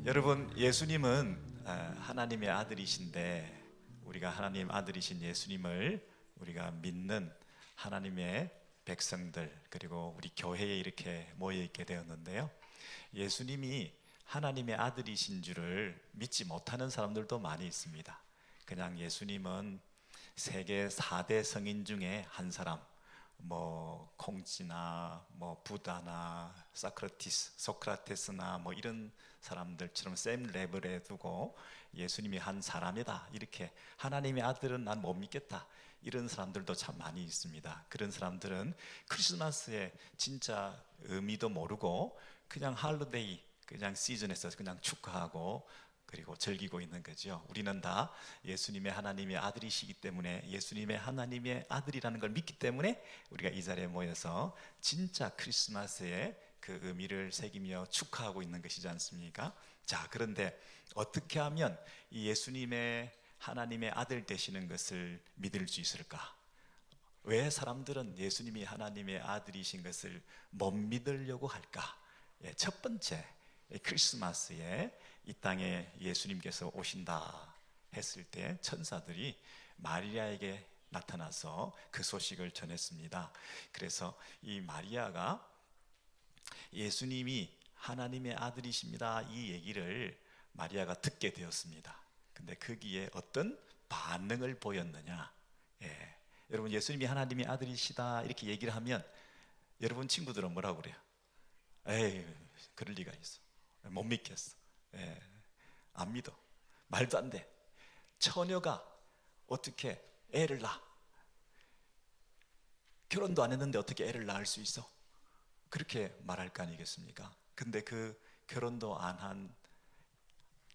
여러분, 예수님은 하나님의 아들이신데 우리가 하나님 아들이신 예수님을 우리가 믿는 하나님의 백성들, 그리고 우리 교회에 이렇게 모여 있게 되었는데요, 예수님이 하나님의 아들이신 줄을 믿지 못하는 사람들도 많이 있습니다. 그냥 예수님은 세계 4대 성인 중에 한 사람, 콩지나 부다나 소크라테스나 이런 사람들처럼 샘 레벨에 두고 예수님이 한 사람이다, 이렇게 하나님의 아들은 난 못 믿겠다, 이런 사람들도 참 많이 있습니다. 그런 사람들은 크리스마스의 진짜 의미도 모르고 그냥 할리데이, 그냥 시즌에서 그냥 축하하고 그리고 즐기고 있는 거죠. 우리는 다 예수님의 하나님의 아들이시기 때문에, 예수님의 하나님의 아들이라는 걸 믿기 때문에 우리가 이 자리에 모여서 진짜 크리스마스의 그 의미를 새기며 축하하고 있는 것이지 않습니까? 자, 그런데 어떻게 하면 이 예수님의 하나님의 아들 되시는 것을 믿을 수 있을까? 왜 사람들은 예수님이 하나님의 아들이신 것을 못 믿으려고 할까? 첫 번째, 크리스마스에 이 땅에 예수님께서 오신다 했을 때 천사들이 마리아에게 나타나서 그 소식을 전했습니다. 그래서 이 마리아가 예수님이 하나님의 아들이십니다, 이 얘기를 마리아가 듣게 되었습니다. 근데 거기에 어떤 반응을 보였느냐? 여러분, 예수님이 하나님의 아들이시다 이렇게 얘기를 하면 여러분 친구들은 뭐라고 그래요? 에이, 그럴 리가 있어, 못 믿겠어, 안 믿어, 말도 안 돼, 처녀가 어떻게 애를 낳아, 결혼도 안 했는데 어떻게 애를 낳을 수 있어, 그렇게 말할 거 아니겠습니까? 근데 그 결혼도 안 한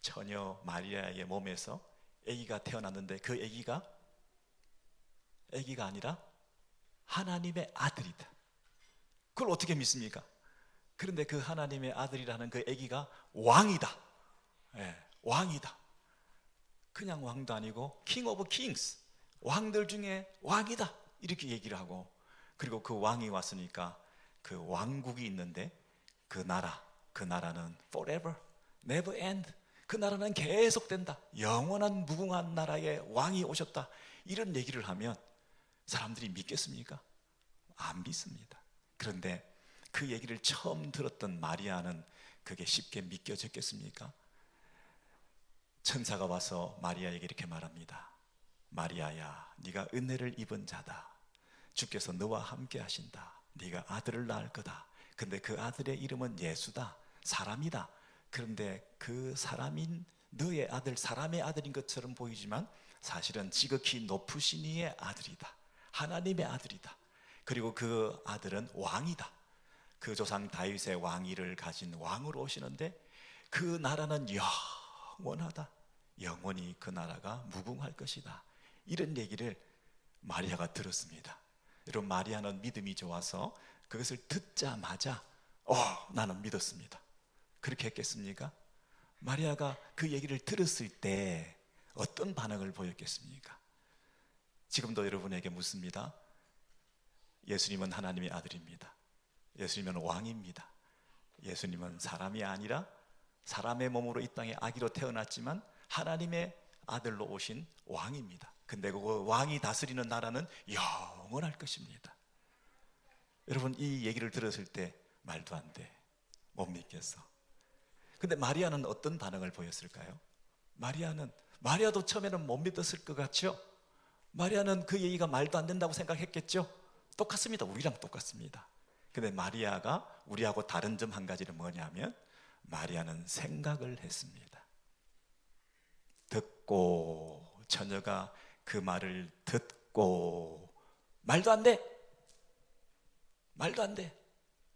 처녀 마리아의 몸에서 아기가 태어났는데 그 아기가 아니라 하나님의 아들이다, 그걸 어떻게 믿습니까? 그런데 그 하나님의 아들이라는 그 아기가 왕이다. 왕이다. 그냥 왕도 아니고 king of kings, 왕들 중에 왕이다, 이렇게 얘기를 하고, 그리고 그 왕이 왔으니까 그 왕국이 있는데 그 나라는 forever, never end, 그 나라는 계속된다, 영원한 무궁한 나라의 왕이 오셨다, 이런 얘기를 하면 사람들이 믿겠습니까? 안 믿습니다. 그런데 그 얘기를 처음 들었던 마리아는 그게 쉽게 믿겨졌겠습니까? 천사가 와서 마리아에게 이렇게 말합니다. 마리아야, 네가 은혜를 입은 자다, 주께서 너와 함께 하신다, 네가 아들을 낳을 거다. 근데 그 아들의 이름은 예수다, 사람이다. 그런데 그 사람인 너의 아들, 사람의 아들인 것처럼 보이지만 사실은 지극히 높으신 이의 아들이다, 하나님의 아들이다. 그리고 그 아들은 왕이다. 그 조상 다윗의 왕위를 가진 왕으로 오시는데 그 나라는 영원하다, 영원히 그 나라가 무궁할 것이다, 이런 얘기를 마리아가 들었습니다. 여러분, 마리아는 믿음이 좋아서 그것을 듣자마자 나는 믿었습니다, 그렇게 했겠습니까? 마리아가 그 얘기를 들었을 때 어떤 반응을 보였겠습니까? 지금도 여러분에게 묻습니다. 예수님은 하나님의 아들입니다. 예수님은 왕입니다. 예수님은 사람이 아니라 사람의 몸으로 이 땅에 아기로 태어났지만 하나님의 아들로 오신 왕입니다. 근데 그 왕이 다스리는 나라는 영원할 것입니다. 여러분, 이 얘기를 들었을 때 말도 안 돼, 못 믿겠어. 근데 마리아는 어떤 반응을 보였을까요? 마리아도 처음에는 못 믿었을 것 같죠? 마리아는 그 얘기가 말도 안 된다고 생각했겠죠? 똑같습니다. 우리랑 똑같습니다. 근데 마리아가 우리하고 다른 점 한 가지는 뭐냐면, 마리아는 생각을 했습니다. 처녀가 그 말을 듣고 말도 안 돼,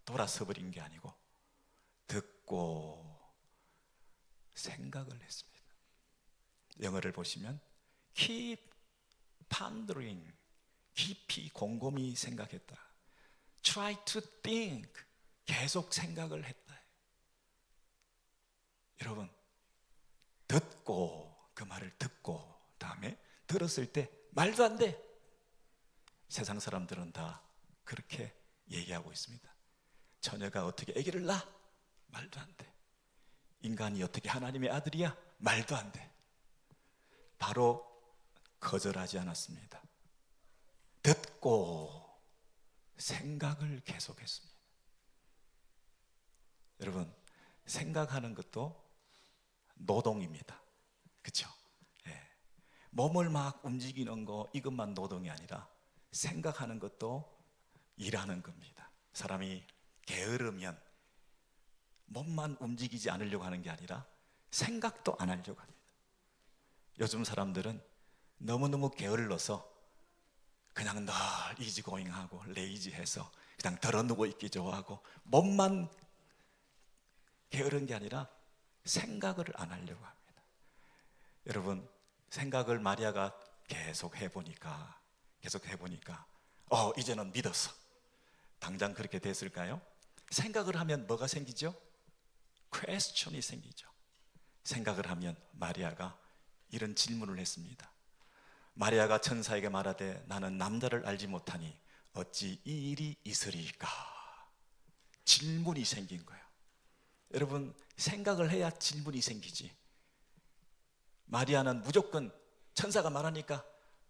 돌아서 버린 게 아니고 듣고 생각을 했습니다. 영어를 보시면 keep pondering, 깊이 곰곰이 생각했다, try to think, 계속 생각을 했다. 여러분, 그 말을 듣고 다음에 들었을 때 말도 안 돼, 세상 사람들은 다 그렇게 얘기하고 있습니다. 처녀가 어떻게 아기를 낳아? 말도 안 돼. 인간이 어떻게 하나님의 아들이야? 말도 안 돼. 바로 거절하지 않았습니다. 듣고 생각을 계속했습니다. 여러분, 생각하는 것도 노동입니다. 그렇죠? 예. 몸을 막 움직이는 거 이것만 노동이 아니라 생각하는 것도 일하는 겁니다. 사람이 게으르면 몸만 움직이지 않으려고 하는 게 아니라 생각도 안 하려고 합니다. 요즘 사람들은 너무너무 게을러서 그냥 늘 이지고잉하고 레이지해서 그냥 덜어누워 있기 좋아하고 몸만 게으른 게 아니라 생각을 안 하려고 합니다. 여러분, 생각을 마리아가 계속 해보니까 이제는 믿었어. 당장 그렇게 됐을까요? 생각을 하면 뭐가 생기죠? 퀘스천이 생기죠. 생각을 하면 마리아가 이런 질문을 했습니다. 마리아가 천사에게 말하되 나는 남자를 알지 못하니 어찌 이 일이 있으리까? 질문이 생긴 거예요. 여러분, 생각을 해야 질문이 생기지. 마리아는 무조건 천사가 말하니까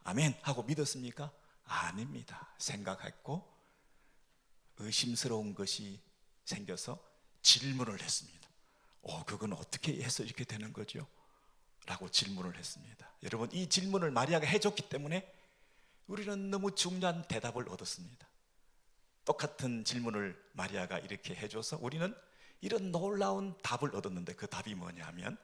아멘 하고 믿었습니까? 아닙니다. 생각했고 의심스러운 것이 생겨서 질문을 했습니다. 그건 어떻게 해서 이렇게 되는 거죠? 라고 질문을 했습니다. 여러분, 이 질문을 마리아가 해줬기 때문에 우리는 너무 중요한 대답을 얻었습니다. 똑같은 질문을 마리아가 이렇게 해줘서 우리는 이런 놀라운 답을 얻었는데, 그 답이 뭐냐 하면,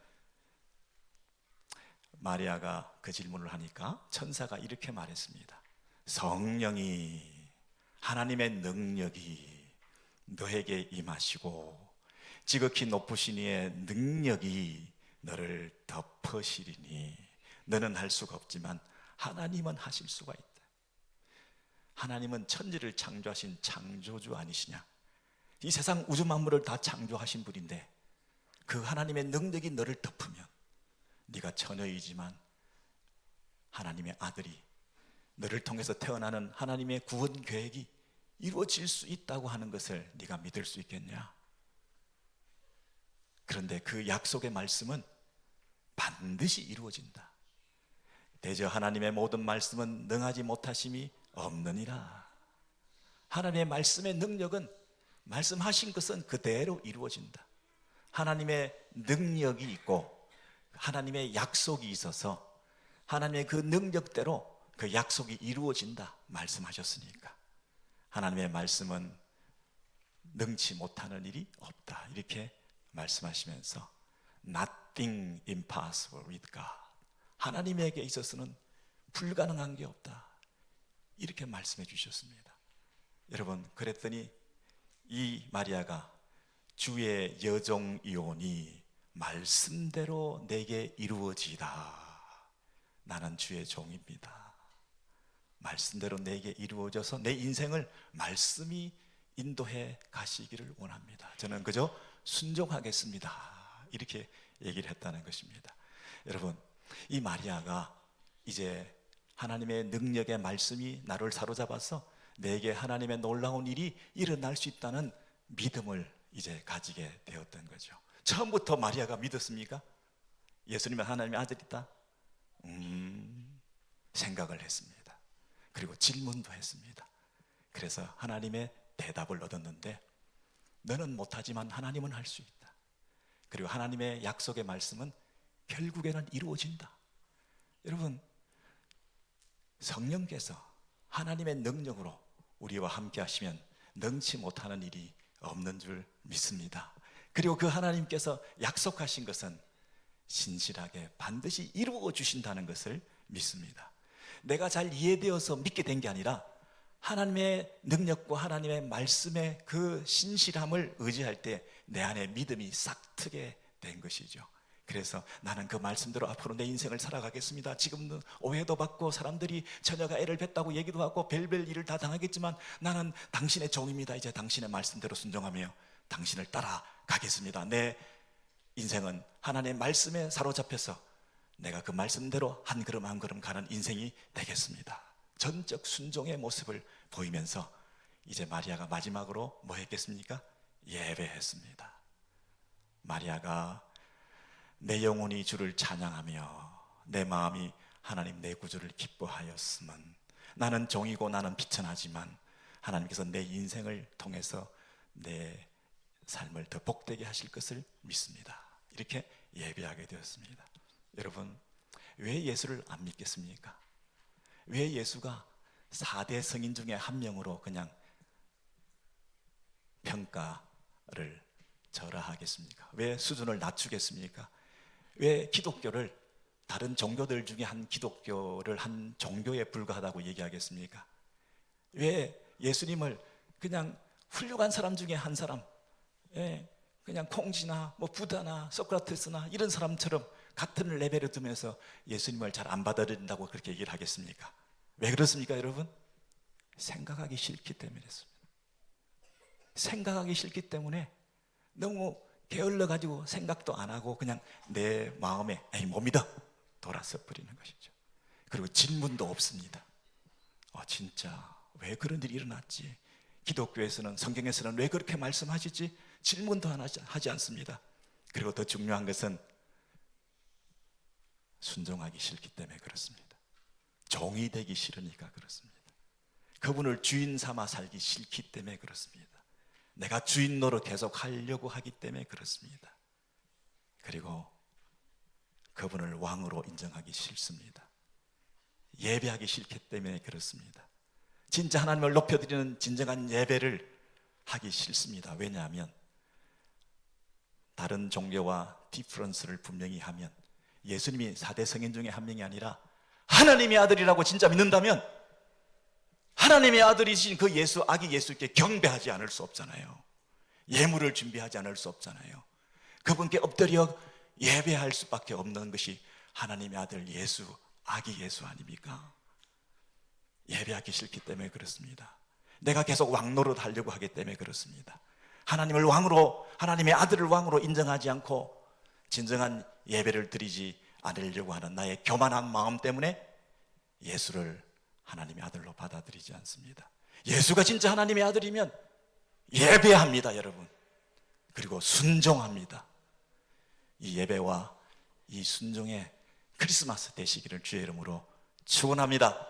마리아가 그 질문을 하니까 천사가 이렇게 말했습니다. 성령이, 하나님의 능력이 너에게 임하시고 지극히 높으신 이의 능력이 너를 덮으시리니 너는 할 수가 없지만 하나님은 하실 수가 있다. 하나님은 천지를 창조하신 창조주 아니시냐? 이 세상 우주 만물을 다 창조하신 분인데 그 하나님의 능력이 너를 덮으면 네가 처녀이지만 하나님의 아들이, 너를 통해서 태어나는 하나님의 구원 계획이 이루어질 수 있다고 하는 것을 네가 믿을 수 있겠냐? 그런데 그 약속의 말씀은 반드시 이루어진다. 대저 하나님의 모든 말씀은 능하지 못하심이 없느니라. 하나님의 말씀의 능력은, 말씀하신 것은 그대로 이루어진다. 하나님의 능력이 있고 하나님의 약속이 있어서 하나님의 그 능력대로 그 약속이 이루어진다 말씀하셨으니까 하나님의 말씀은 능치 못하는 일이 없다, 이렇게 말씀하시면서 Nothing impossible with God, 하나님에게 있어서는 불가능한 게 없다, 이렇게 말씀해 주셨습니다. 여러분, 그랬더니 이 마리아가 주의 여종이오니 말씀대로 내게 이루어지다. 나는 주의 종입니다. 말씀대로 내게 이루어져서 내 인생을 말씀이 인도해 가시기를 원합니다. 저는 그저 순종하겠습니다, 이렇게 얘기를 했다는 것입니다. 여러분, 이 마리아가 이제 하나님의 능력의 말씀이 나를 사로잡아서 내게 하나님의 놀라운 일이 일어날 수 있다는 믿음을 이제 가지게 되었던 거죠. 처음부터 마리아가 믿었습니까? 예수님은 하나님의 아들이다? 생각을 했습니다. 그리고 질문도 했습니다. 그래서 하나님의 대답을 얻었는데, 너는 못하지만 하나님은 할 수 있다. 그리고 하나님의 약속의 말씀은 결국에는 이루어진다. 여러분, 성령께서 하나님의 능력으로 우리와 함께 하시면 능치 못하는 일이 없는 줄 믿습니다. 그리고 그 하나님께서 약속하신 것은 신실하게 반드시 이루어 주신다는 것을 믿습니다. 내가 잘 이해되어서 믿게 된 게 아니라 하나님의 능력과 하나님의 말씀의 그 신실함을 의지할 때 내 안에 믿음이 싹 트게 된 것이죠. 그래서 나는 그 말씀대로 앞으로 내 인생을 살아가겠습니다. 지금은 오해도 받고 사람들이 처녀가 애를 뱄다고 얘기도 하고 별별 일을 다 당하겠지만 나는 당신의 종입니다. 이제 당신의 말씀대로 순종하며 당신을 따라가겠습니다. 내 인생은 하나님의 말씀에 사로잡혀서 내가 그 말씀대로 한 걸음 한 걸음 가는 인생이 되겠습니다. 전적 순종의 모습을 보이면서 이제 마리아가 마지막으로 뭐 했겠습니까? 예배했습니다. 마리아가 내 영혼이 주를 찬양하며 내 마음이 하나님 내 구주를 기뻐하였음은 나는 종이고 나는 비천하지만 하나님께서 내 인생을 통해서 내 삶을 더 복되게 하실 것을 믿습니다. 이렇게 예배하게 되었습니다. 여러분, 왜 예수를 안 믿겠습니까? 왜 예수가 4대 성인 중에 한 명으로 그냥 평가를 절하하겠습니까? 왜 수준을 낮추겠습니까? 왜 기독교를 다른 종교들 중에 한 기독교를 한 종교에 불과하다고 얘기하겠습니까? 왜 예수님을 그냥 훌륭한 사람 중에 한 사람, 그냥 콩지나 뭐 부다나 소크라테스나 이런 사람처럼 같은 레벨에 두면서 예수님을 잘 안 받아들인다고 그렇게 얘기를 하겠습니까? 왜 그렇습니까, 여러분? 생각하기 싫기 때문에 그렇습니다. 생각하기 싫기 때문에 너무 게을러가지고 생각도 안 하고 그냥 내 마음에 에이 못 믿어 돌아서 버리는 것이죠. 그리고 질문도 없습니다. 진짜 왜 그런 일이 일어났지? 기독교에서는, 성경에서는 왜 그렇게 말씀하시지? 질문도 하지 않습니다. 그리고 더 중요한 것은 순종하기 싫기 때문에 그렇습니다. 종이 되기 싫으니까 그렇습니다. 그분을 주인 삼아 살기 싫기 때문에 그렇습니다. 내가 주인 노릇 계속 하려고 하기 때문에 그렇습니다. 그리고 그분을 왕으로 인정하기 싫습니다. 예배하기 싫기 때문에 그렇습니다. 진짜 하나님을 높여드리는 진정한 예배를 하기 싫습니다. 왜냐하면 다른 종교와 디퍼런스를 분명히 하면 예수님이 4대 성인 중에 한 명이 아니라 하나님의 아들이라고 진짜 믿는다면 하나님의 아들이신 그 예수, 아기 예수께 경배하지 않을 수 없잖아요. 예물을 준비하지 않을 수 없잖아요. 그분께 엎드려 예배할 수밖에 없는 것이 하나님의 아들 예수, 아기 예수 아닙니까? 예배하기 싫기 때문에 그렇습니다. 내가 계속 왕노릇 하려고 하기 때문에 그렇습니다. 하나님을 왕으로, 하나님의 아들을 왕으로 인정하지 않고 진정한 예배를 드리지 않으려고 하는 나의 교만한 마음 때문에 예수를 하나님의 아들로 받아들이지 않습니다. 예수가 진짜 하나님의 아들이면 예배합니다, 여러분. 그리고 순종합니다. 이 예배와 이 순종의 크리스마스 되시기를 주의 이름으로 축원합니다.